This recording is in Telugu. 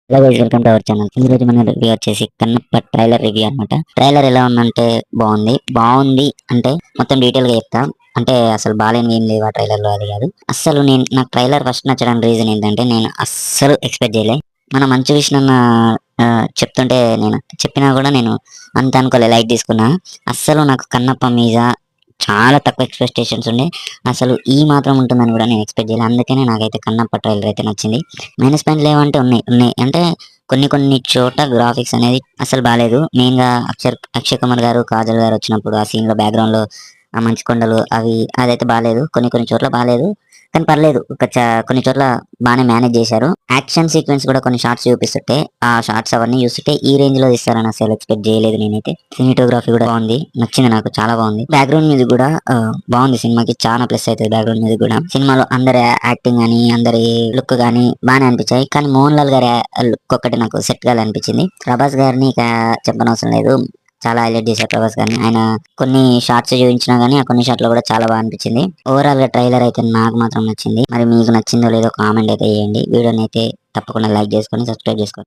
Hello guys, welcome to our channel. ఈ రోజు మన రివ్యూ వచ్చేసి కన్నప్ప ట్రైలర్ రివ్యూ అన్నమాట. ట్రైలర్ ఎలా ఉందంటే బాగుంది అంటే మొత్తం డీటెయిల్ గా చెప్తా. అంటే అసలు బాలేని ఏం లేవు ఆ ట్రైలర్ లో, అది కాదు. అసలు నాకు ట్రైలర్ ఫస్ట్ నచ్చడానికి రీజన్ ఏంటంటే, నేను అస్సలు ఎక్స్పెక్ట్ చేయలే. మన మంచు విష్ణు చెప్తుంటే నేను చెప్పినా కూడా నేను అంత అనుకోలే, లైట్ తీసుకున్నా. అస్సలు నాకు కన్నప్ప మీద చాలా తక్కువ ఎక్స్పెక్టేషన్స్ ఉండే. అసలు ఈ మాత్రం ఉంటుందని కూడా నేను ఎక్స్పెక్ట్ చేయలేదు. అందుకనే నాకైతే కన్నప్ప ట్రైలర్ అయితే నచ్చింది. మైనస్ పాయింట్ లేవంటే ఉన్నాయి అంటే కొన్ని చోట గ్రాఫిక్స్ అనేది అసలు బాగాలేదు. మెయిన్ గా అక్షయ్ కుమార్ గారు, కాజల్ గారు వచ్చినప్పుడు ఆ సీన్ లో బ్యాక్గ్రౌండ్ లో ఆ మంచు కొండలు అదైతే బాగాలేదు. కొన్ని చోట్ల బాగాలేదు, కానీ పర్లేదు. కొన్ని చోట్ల బాగానే మేనేజ్ చేశారు. యాక్షన్ సీక్వెన్స్ కూడా కొన్ని షార్ట్స్ చూపిస్తుంటే, ఆ షార్ట్స్ అవన్నీ చూస్తుంటే ఈ రేంజ్ లో తీస్తారని అసలు ఎక్స్పెక్ట్ చేయలేదు నేనైతే. సినిమాటోగ్రఫీ కూడా బాగుంది, నచ్చింది నాకు, చాలా బాగుంది. బ్యాక్గ్రౌండ్ మ్యూజిక్ కూడా బాగుంది. సినిమాకి చాలా ప్లస్ అవుతుంది బ్యాక్గ్రౌండ్ మ్యూజిక్ కూడా. సినిమాలో అందరి యాక్టింగ్ గానీ, అందరి లుక్ గానీ బాగానే అనిపించాయి. కానీ మోహన్ లాల్ గారి లుక్ ఒక్కటి నాకు సెట్ గా అనిపించింది. ప్రభాస్ గారిని ఇక చెప్పనవసరం లేదు, చాలా హైలైట్ చేశారు ప్రభాస్ గారిని. ఆయన కొన్ని షార్ట్స్ చూపించినా గానీ ఆ కొన్ని షార్ట్ లో కూడా చాలా బాగా అనిపించింది. ఓవరాల్ గా ట్రైలర్ అయితే నాకు మాత్రం నచ్చింది. మరి మీకు నచ్చిందో లేదో కామెంట్ అయితే చేయండి. వీడియోని అయితే తప్పకుండా లైక్ చేసుకొని సబ్స్క్రైబ్ చేసుకోండి.